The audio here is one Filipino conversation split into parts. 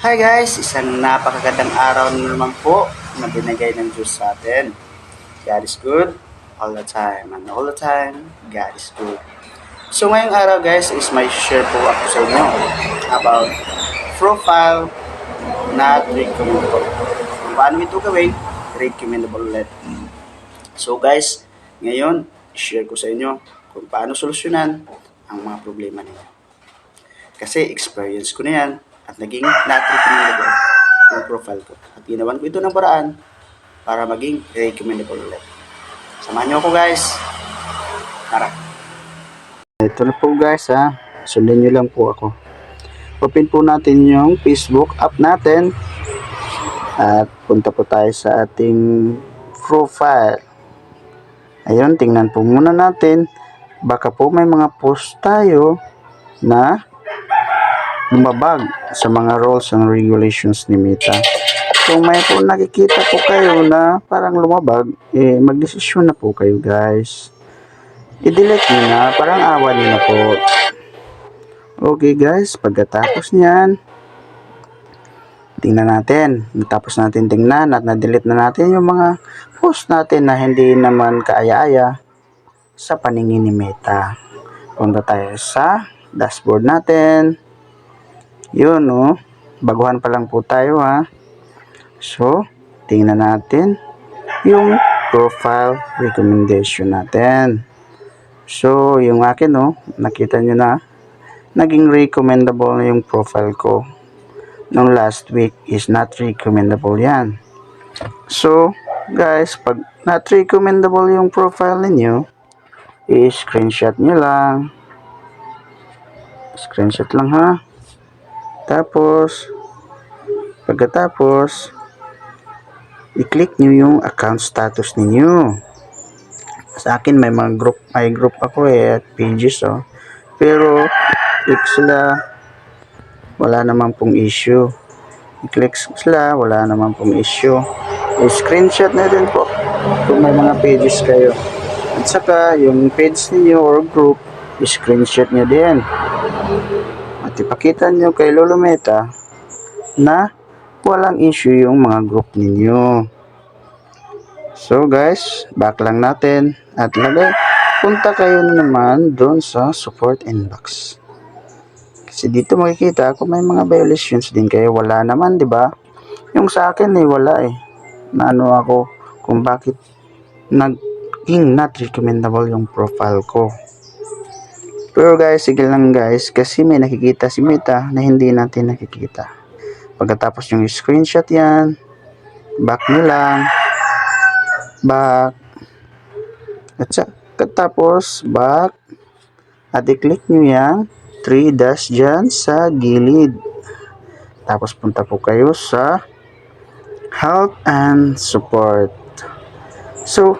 Hi guys! Isang napakagandang araw na naman po na binigay ng Diyos sa atin. God is good all the time and all the time, God is good. So ngayong araw guys is may share po ako sa inyo about profile not recommendable. Kung paano ito gawin, recommendable ulit. So guys, ngayon, share ko sa inyo kung paano solusyonan ang mga problema ninyo. Kasi experience ko na yan at naging not recommendable yung profile ko. At ginawan ko ito ng paraan para maging recommendable ulit. Samahan niyo ako guys. Tara. Ito na po guys ha. Sundan niyo lang po ako. Open po natin yung Facebook app natin. At punta po tayo sa ating profile. Ayun, tingnan po muna natin. Baka po may mga post tayo na lumabag sa mga rules and regulations ni Meta. Kung may po nakikita po kayo na parang lumabag, magdesisyon na po kayo guys. I-delete nyo na, parang awa nyo na po. Okay guys, pagkatapos nyan, tingnan natin. Tapos natin tingnan at na-delete na natin yung mga post natin na hindi naman kaaya-aya sa paningin ni Meta. Punta tayo sa dashboard natin. Yun, oh. Baguhan pa lang po tayo, ha. So, tingnan natin yung profile recommendation natin. So, yung akin, oh, nakita nyo na, naging recommendable na yung profile ko. Nung last week is not recommendable yan. So, guys, pag not recommendable yung profile ninyo, i-screenshot nyo lang. Screenshot lang, ha. Tapos, pagkatapos, i-click nyo yung account status ninyo. Sa akin, may group ako at pages, oh. Pero, click sila, wala naman pong issue. I-click sila, wala naman pong issue. I-screenshot na din po kung may mga pages kayo. At saka, yung page ninyo or group, i-screenshot nyo din. At ipakita nyo kay Lolo Meta na walang issue yung mga group ninyo. So guys, back lang natin at punta kayo na naman doon sa support inbox. Kasi dito makikita kung may mga violations din kayo. Wala naman, di ba? Yung sa akin wala Naano ako kung bakit naging not recommendable yung profile ko. Pero guys, sige lang guys, kasi may nakikita si Meta na hindi natin nakikita. Pagkatapos yung screenshot yan, back nyo lang, back, at tapos back, at i-click nyo yan, 3 dash dyan sa gilid. Tapos punta po kayo sa help and support. So,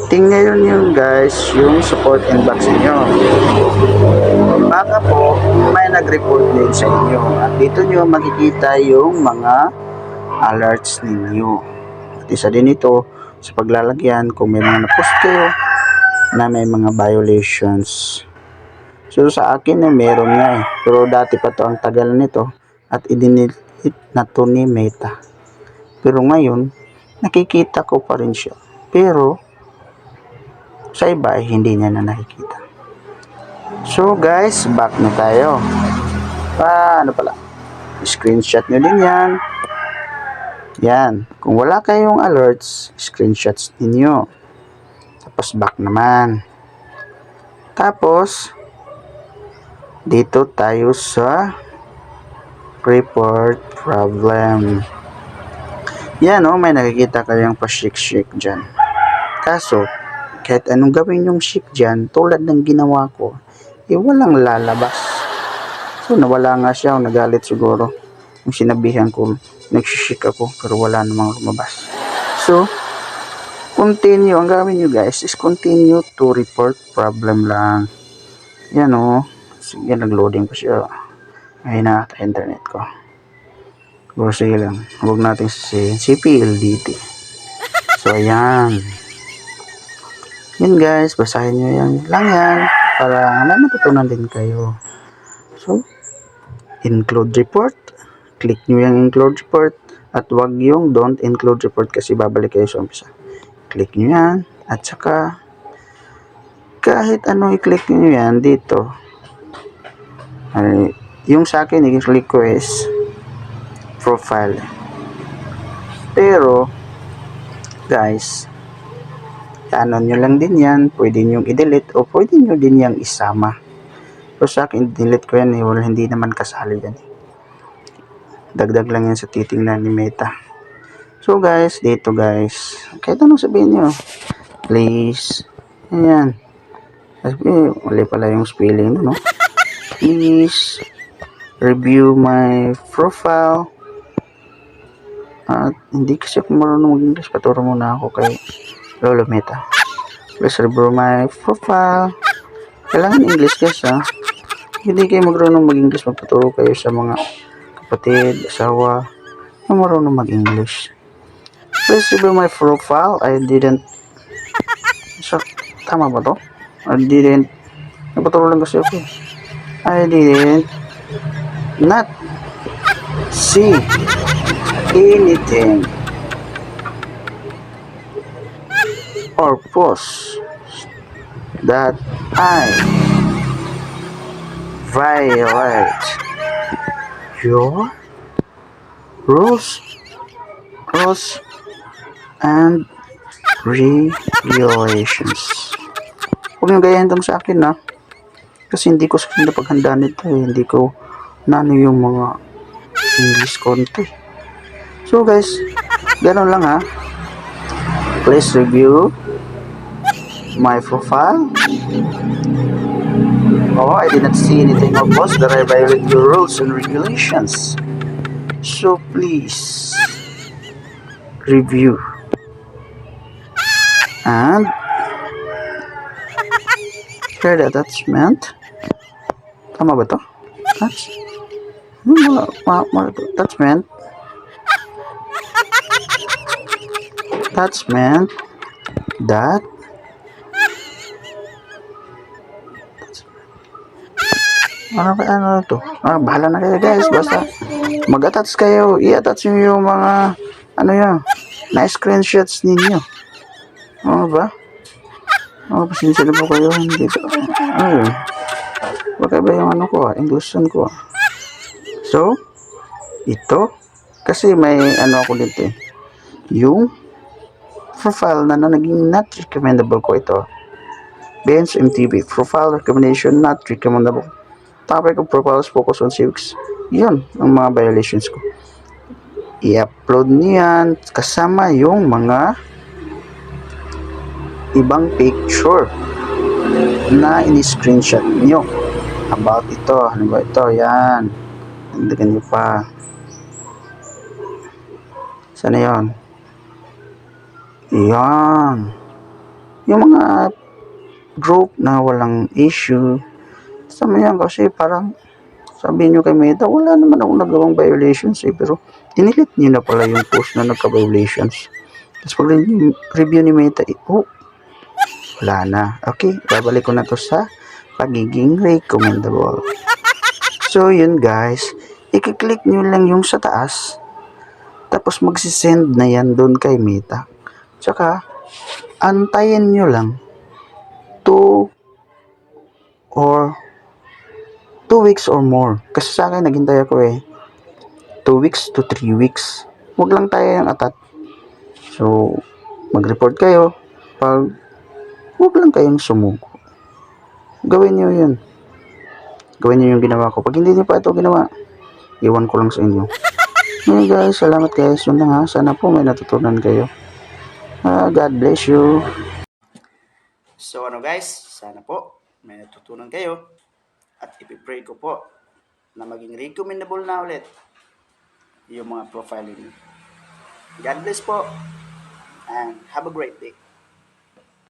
tingnan nyo guys yung support inbox niyo. Baka po may nag-report din sa inyo at dito nyo makikita yung mga alerts ninyo. At isa din ito sa paglalagyan kung may mga na-post kayo na may mga violations. So sa akin meron nga pero dati pa to ang tagal nito at i-delete na to ni Meta. Pero ngayon nakikita ko pa rin siya. Pero sa iba hindi niya na nakikita. So guys, back na tayo. Screenshot nyo din yan. Yan. Kung wala kayong alerts, screenshots ninyo. Tapos back naman. Tapos, dito tayo sa report problem. Yan may nakikita kayong pa-shake dyan. Kaso, kahit anong gawin yung shake dyan, tulad ng ginawa ko, walang lalabas. So, nawala nga siya, nagalit siguro. Yung sinabihan ko, nagsishik ako, pero wala namang lumabas. So, continue. Ang gawin nyo guys is continue to report problem lang. Yan sige, nag-loading pa siya. Ay na, internet ko. Sige lang. Huwag natin sisihin. CPLDT. So, ayan. Yan guys, basahin nyo yan lang yan para may matutunan din kayo. So, include report, i-click nyo yung include report at wag yung don't include report kasi babalik kayo sa umpisa. Click nyo yan at saka kahit ano i-click nyo yan dito. Ay, yung sa akin i-click ko is profile. Pero guys, ano nyo lang din yan, pwede nyo i-delete o pwede nyo din yang isama. So sa akin, delete ko yan wala, hindi naman kasali yan dagdag lang yan sa titingnan ni Meta. So guys, dito guys, kahit anong sabihin nyo, please, ayan, mali pala yung spelling no? Please review my profile. At hindi kasi ako marunong mag-English, paturo muna ako kay Lolo Meta. Please review my profile. Kailangan English guys ha. Hindi kayo marunong mag-English, magpaturo kayo sa mga kapatid, asawa na marunong mag-English. Please review my profile. I didn't tama ba to? I didn't napaturo lang kasi ako. I didn't not see anything or post that I violate your rules and regulations. Huwag nyo gayahin lang sa akin na kasi hindi ko sa napaghandaan nito hindi ko nano yung mga English konti. So guys, ganun lang ha. Please review my profile. Oh, I did not see anything of us that I violate your rules and regulations. So please review and share the attachment. Tama ba to? Attachment that ano to? Bahala na kayo guys, basta mag-attach kayo, i-attach nyo yung mga ano yun, na screenshots ninyo. Ano ba? Pasensya na po kayo dito. Ayun. Baka ba yung ano ko Englishan ko So, ito, kasi may ano ako dito yung profile na naging not recommendable ko ito. Bench MTV, profile recommendation not recommendable. Topic of profiles focus on civics. Yun, ang mga violations ko. I-upload niyan kasama yung mga ibang picture na in-screenshot nyo about ito. Ano ba ito? Yan. Dagdagan nyo pa. Sana yun? Yan. Yung mga group na walang issue. Sama yan kasi parang sabihin nyo kay Meta, wala naman ako nagawang violations pero dinilit nyo na pala yung post na nagka-violations. Tapos pag review ni Meta, wala na. Okay, babalik ko na to sa pagiging recommendable. So, yun guys. I-click nyo lang yung sa taas. Tapos magsisend na yan doon kay Meta. Tsaka, antayin nyo lang 2 weeks or more. Kasi sa akin, naghintay ako 2 weeks to 3 weeks. Huwag lang tayo yung atat. So, mag-report kayo. Huwag lang kayong sumuko. Gawin nyo yun. Gawin nyo yung ginawa ko. Pag hindi nyo pa ito ginawa, iwan ko lang sa inyo. Okay guys, salamat guys. Yun lang ha. Sana po may natutunan kayo. God bless you. So ano guys, sana po may natutunan kayo. At ipipray ko po na maging recommendable na ulit yung mga profiling. God bless po and have a great day.